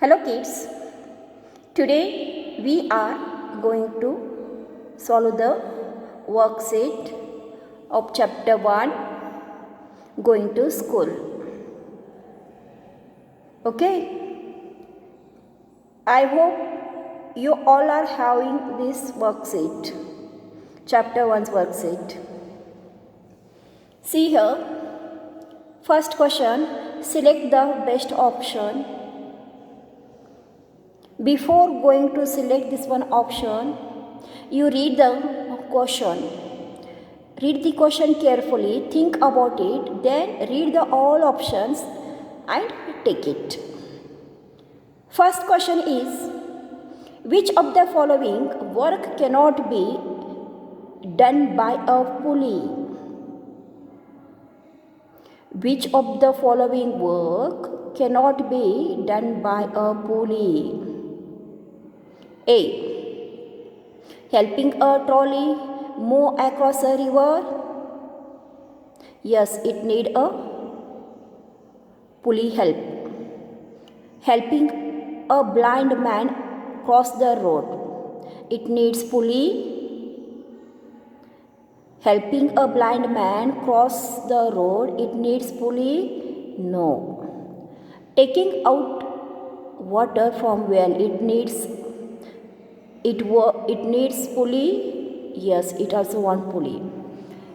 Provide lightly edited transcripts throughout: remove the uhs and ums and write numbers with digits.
Hello kids, today we are going to solve the worksheet of chapter 1 going to school. Okay, I hope you all are having this worksheet, chapter 1's worksheet. See here, first question, select the best option. Before going to select this one option, you read the question. Read the question carefully, think about it, then read the all options and take it. First question is, which of the following work cannot be done by a pulley? Which of the following work cannot be done by a pulley? A. Helping a trolley move across a river. Yes, it need a pulley help. Helping a blind man cross the road. It needs pulley. Helping a blind man cross the road. It needs pulley. No. Taking out water from well. It needs pulley. Yes, it also want pulley.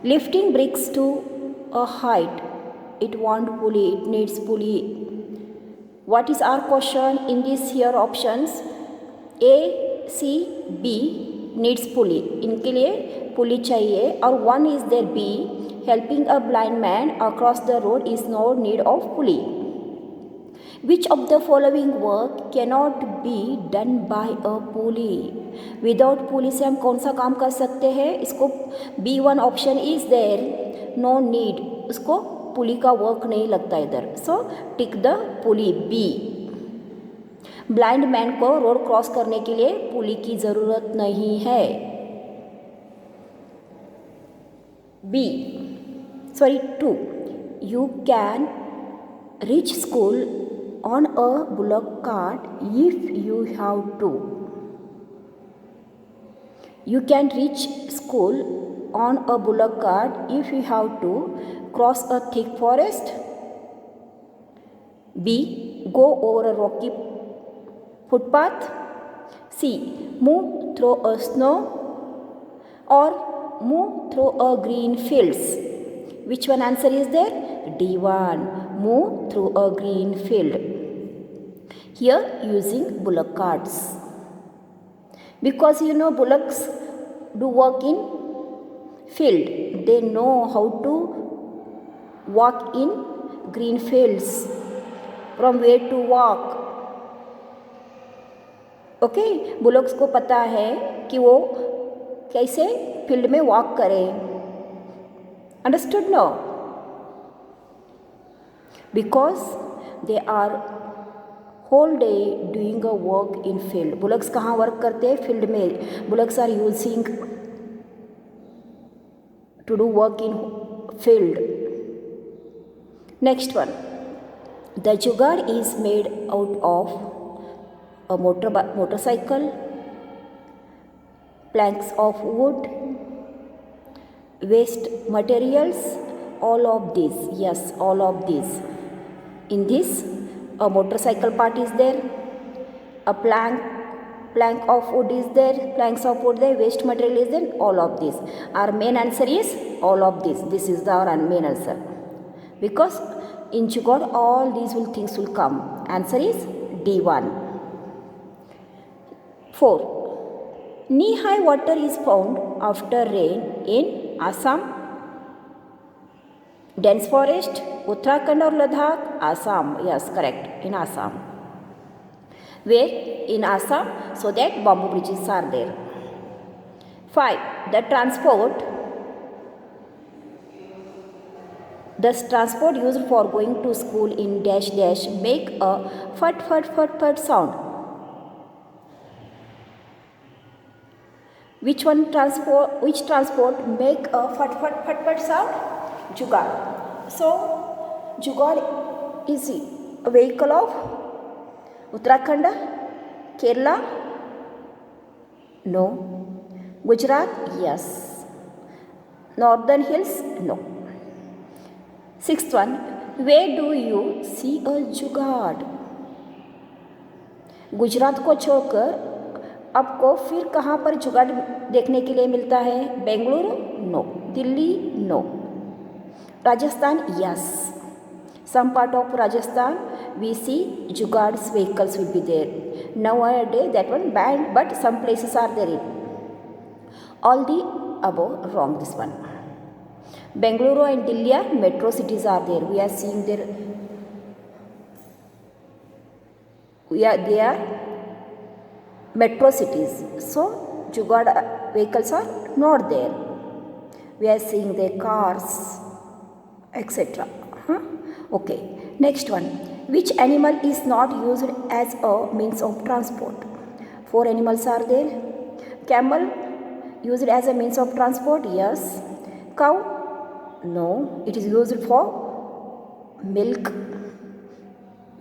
Lifting bricks to a height. It want pulley. It needs pulley. What is our question in these here options? A, C, B needs pulley. इनके लिए पुली चाहिए और one is there B. Helping a blind man across the road is no need of pulley. Which of the following work cannot be done by a pulley? Without pulley से हम कौन सा काम कर सकते हैं? इसको B1 option is there, no need, उसको पुली का वर्क नहीं लगता इधर, so tick the pulley B. Blind man को रोड क्रॉस करने के लिए पुली की ज़रूरत नहीं है. B, sorry 2, you can reach school on a bullock cart if you have to. You can reach school on a bullock cart if you have to cross a thick forest. B. Go over a rocky footpath. C. Move through a snow or move through a green fields. Which one answer is there? D1. Move through a green field. Here using bullock carts. Because bullocks do work in field. They know how to walk in green fields. From where to walk. Okay, bullocks को पता है कि वो कैसे field में walk करें. Understood now? Because they are whole day doing a work in field. Bullocks कहाँ work करते हैं? फील्ड में. Bullocks are using to do work in field. Next one, the jugaad is made out of a motorcycle, planks of wood, waste materials, all of these. Yes, all of these. In this, a motorcycle part is there, a plank of wood is there, planks of wood there, waste material is there, all of these. Our main answer is all of this. This is our main answer, because in jugaad all these things will come. Answer is D1. 4. Knee-high water is found after rain in Assam, dense forest, Uttarakhand or Ladakh? Assam. Yes, correct. In Assam. Where? In Assam, so that bamboo bridges are there. 5. The transport used for going to school in dash dash make a fut fut fut fut sound. Which transport make a fut fut fut fut sound? Jugaad. So jugaad is a vehicle of Uttarakhand, Kerala, no. Gujarat, yes. Northern Hills, no. Sixth one, where do you see a जुगाड़? गुजरात को छोड़कर आपको फिर कहाँ पर जुगाड़ देखने के लिए मिलता है? Bengaluru, no. Delhi, no. Rajasthan, yes. Some part of Rajasthan we see jugaad's vehicles will be there. Nowadays that one banned, but some places are there. All the above wrong, this one. Bengaluru and Delhi are metro cities are there. We are seeing there. They are metro cities. So jugaad vehicles are not there. We are seeing their cars, etc. Okay, next one. Which animal is not used as a means of transport? 4 animals are there. Camel used as a means of transport, yes. Cow, no. It is used for milk.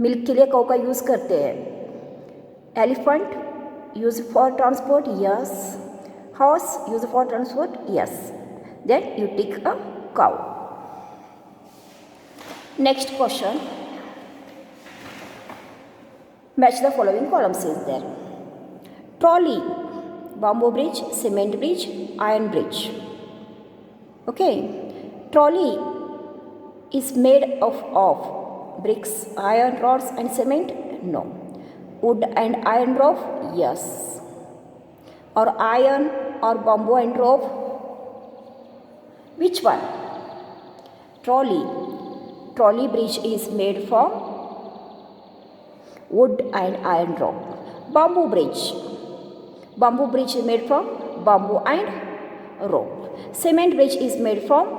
Milk के लिए cow का use करते हैं. Elephant use for transport, yes. Horse use for transport, yes. Then you take a cow. Next question. Match the following columns is there. Trolley, bamboo bridge, cement bridge, iron bridge. Okay. Trolley is made of bricks, iron rods and cement? No. Wood and iron rope? Yes. Or iron or bamboo and rope? Which one? Trolley. Trolley bridge is made from wood and iron rope. Bamboo bridge. Bamboo bridge is made from bamboo and rope. Cement bridge is made from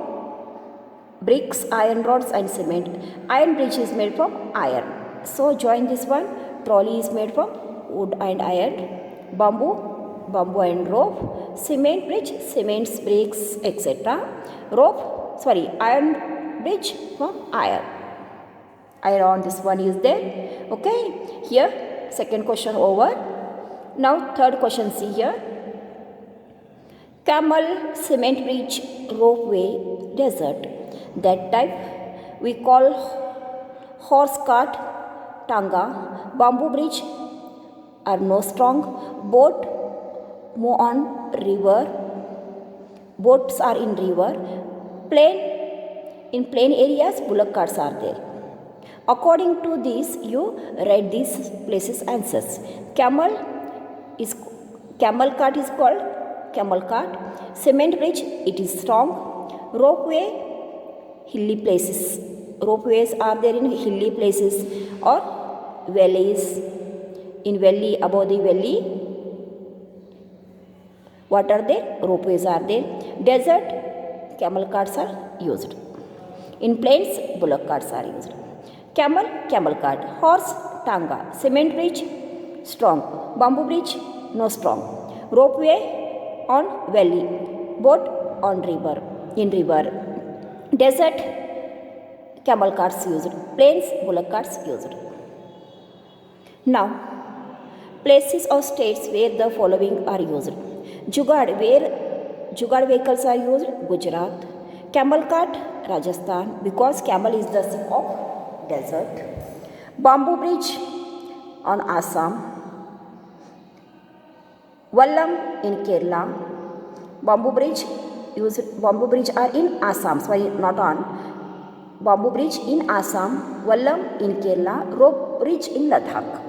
bricks, iron rods and cement. Iron bridge is made from iron. So join this one. Trolley is made from wood and iron. Bamboo, bamboo and rope. Cement bridge, cement bricks, etc. Iron bridge from iron. Iron, this one is there. Okay, here second question over. Now third question, see here. Camel, cement bridge, ropeway, desert. That type we call horse cart, tanga. Bamboo bridge are no strong. Boat move on river. Boats are in river. In plain areas, bullock carts are there. According to this, you read these places answers. Camel cart is called camel cart. Cement bridge, it is strong. Ropeway, hilly places. Ropeways are there in hilly places or valleys. In valley, above the valley, what are there? Ropeways are there. Desert, camel carts are used. In plains, bullock carts are used. Camel, camel cart. Horse, tanga. Cement bridge, strong. Bamboo bridge, no strong. Ropeway on valley. Boat on river, in river. Desert, camel carts used. Plains, bullock carts used. Now, places or states where the following are used. Jugaad, where jugaad vehicles are used? Gujarat. Camel cart, Rajasthan, because camel is the symbol of desert. Bamboo bridge on Assam. Vallam in Kerala. Bamboo bridge are in Assam. Sorry, not on. Bamboo bridge in Assam. Vallam in Kerala. Rope bridge in Ladakh.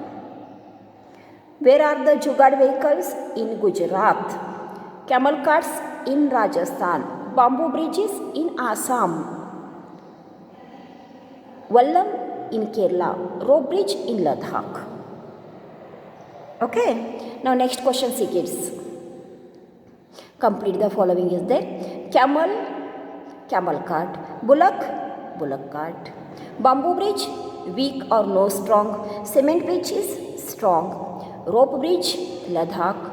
Where are the jugaad vehicles? In Gujarat. Camel carts in Rajasthan. Bamboo bridges in Assam. Vallam in Kerala. Rope bridge in Ladakh. Okay. Now next question, see kids. Complete the following is there. Camel, camel cart. Bullock, bullock cart. Bamboo bridge, weak or no strong. Cement bridge is strong. Rope bridge, Ladakh.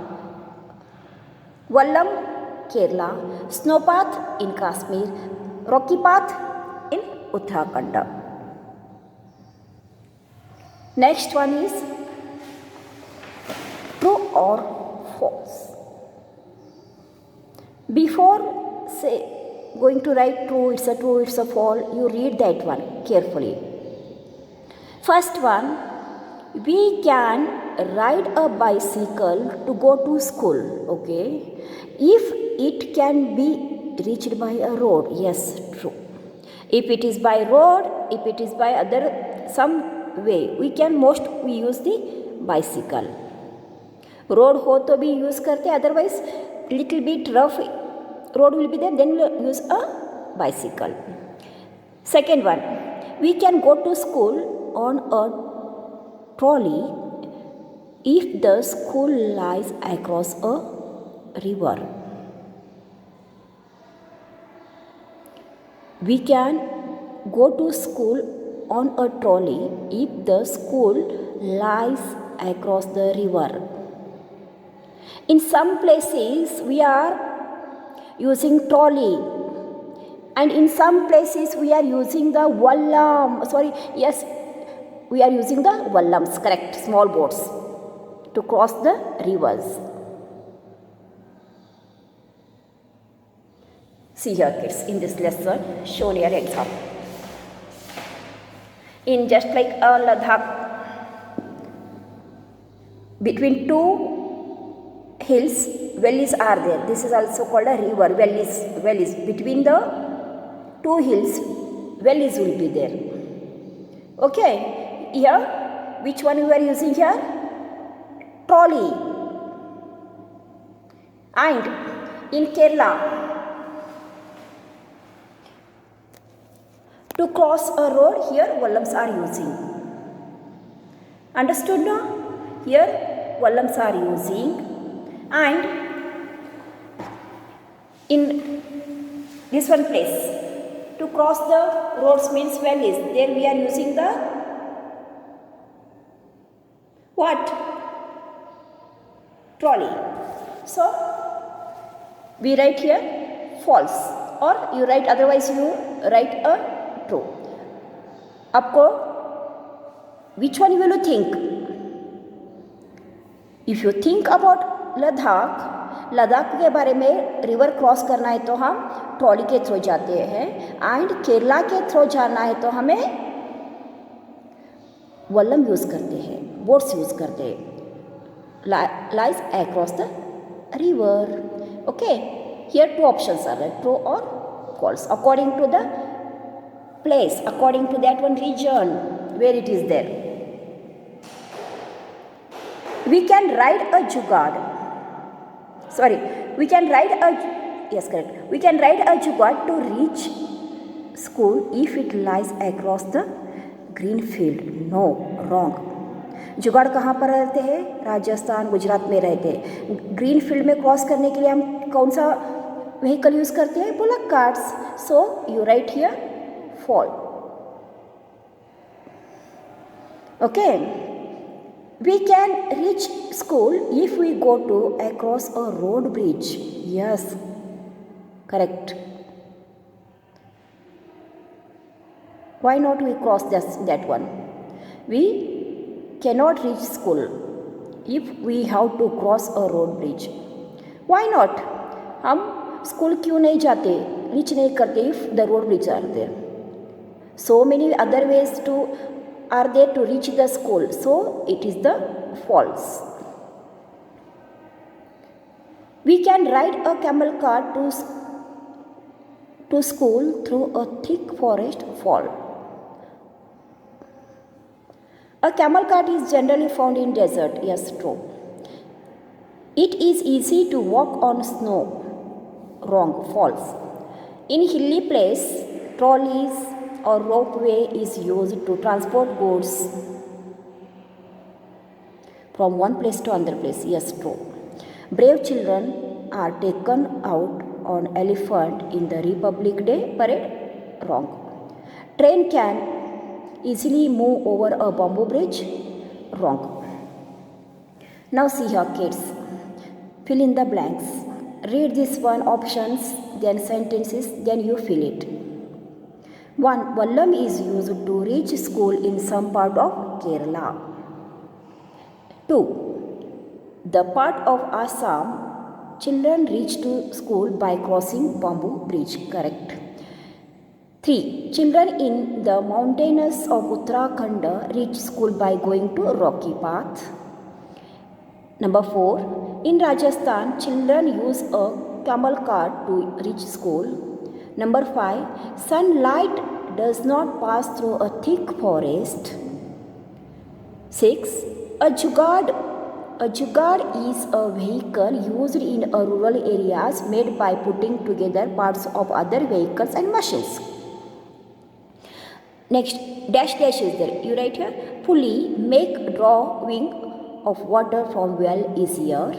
Vallam, Kerala. Snow path in Kashmir. Rocky path in Uttarakhand. Next one is or false? Before say going to write true, it's a true, it's a false, you read that one carefully. First one, we can ride a bicycle to go to school. Okay, if it can be reached by a road, yes, true. If it is by road, if it is by other some way, we use the bicycle. Road हो तो भी use करते, otherwise little bit rough road will be there, then we'll use a bicycle. Second one, we can go to school on a trolley if the school lies across a river. We can go to school on a trolley if the school lies across the river. In some places we are using trolley, and in some places we are using the vallam. We are using the vallams, correct, small boats to cross the rivers. See here kids, in this lesson shown here example. In just like a Ladakh, between two hills, valleys are there. This is also called a river. Valleys. Between the two hills, valleys will be there. Okay. Here, which one we are using here? Trolley. And in Kerala, to cross a road, here vallams are using. Understood now? Here vallams are using. And in this one place, to cross the roads means valleys, there we are using the what? Trolley. So we write here false, or you write, otherwise you write a true. आपको which one you will think? If you think about Ladakh के बारे में, river cross करना है तो हम trolley के through जाते हैं, एंड केरला के थ्रू जाना है तो हमें वल्लम यूज़ करते हैं, बोट्स यूज़ करते हैं. Lies across the river. Okay, here two options are there, true और false, according to the place, according to that one region where it is there. We can ride a jugaad. We can ride a jugaad to reach school if it lies across the green field. No, wrong. जुगाड़ कहाँ पर रहते हैं? राजस्थान, गुजरात में रहते हैं. Green field में cross करने के लिए हम कौन सा व्हीकल यूज़ करते हैं? Bullock carts. So you right here fall. Okay. We can reach school if we go to across a road bridge. Yes, correct. Why not we cross that one? We cannot reach school if we have to cross a road bridge. Why not? हम school क्यों नहीं जाते, reach नहीं करते if the road bridges are there? So many other ways are there to reach the school, so it is the false. We can ride a camel cart to school through a thick forest. Fall. A camel cart is generally found in desert. Yes, true. It is easy to walk on snow. Wrong, false. In hilly place, trolleys or ropeway is used to transport goods from one place to another place. Yes, true. Brave children are taken out on elephant in the Republic Day parade. Wrong. Train can easily move over a bamboo bridge. Wrong. Now see here kids, fill in the blanks. Read this one, options, then sentences, then you fill it. 1. Vallam is used to reach school in some part of Kerala. 2. The part of Assam, children reach to school by crossing bamboo bridge. Correct. 3. Children in the mountains of Uttarakhand reach school by going to rocky path. Number 4. In Rajasthan, children use a camel cart to reach school. Number 5. Sunlight does not pass through a thick forest. 6. A jugaad is a vehicle used in rural areas made by putting together parts of other vehicles and machines. Next, dash dash is there. You write here. Pulley make drawing of water from well easier.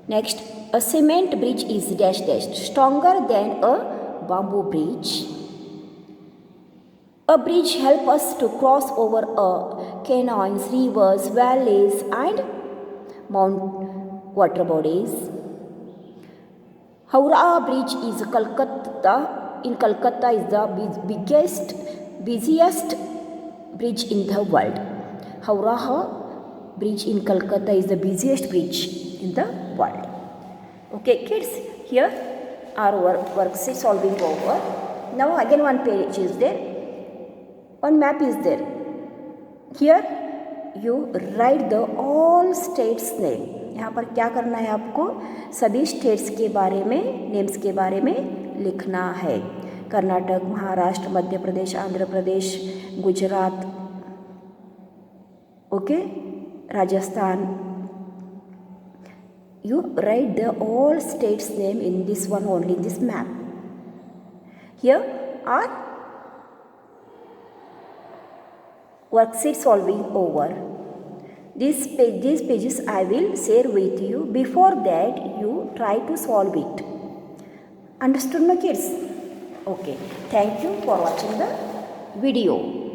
Next, a cement bridge is dash dash stronger than a bamboo bridge. A bridge helps us to cross over canyons, rivers, valleys, and water bodies. Howrah Bridge is Calcutta. In Calcutta is the busiest bridge in the world. Howrah Bridge in Calcutta is the busiest bridge in the world. Okay, kids, here our worksheet solving over. Now again one page is there. One map is there. Here you write the all states name. यहाँ पर क्या करना है आपको? सभी states के बारे में, नेम्स के बारे में लिखना है. Karnataka, Maharashtra, Madhya Pradesh, Andhra Pradesh, Gujarat, okay, Rajasthan. You write the all states name in this one only, in this map. Here are worksheet solving over. These pages I will share with you. Before that, you try to solve it. Understood, no kids? Okay. Thank you for watching the video.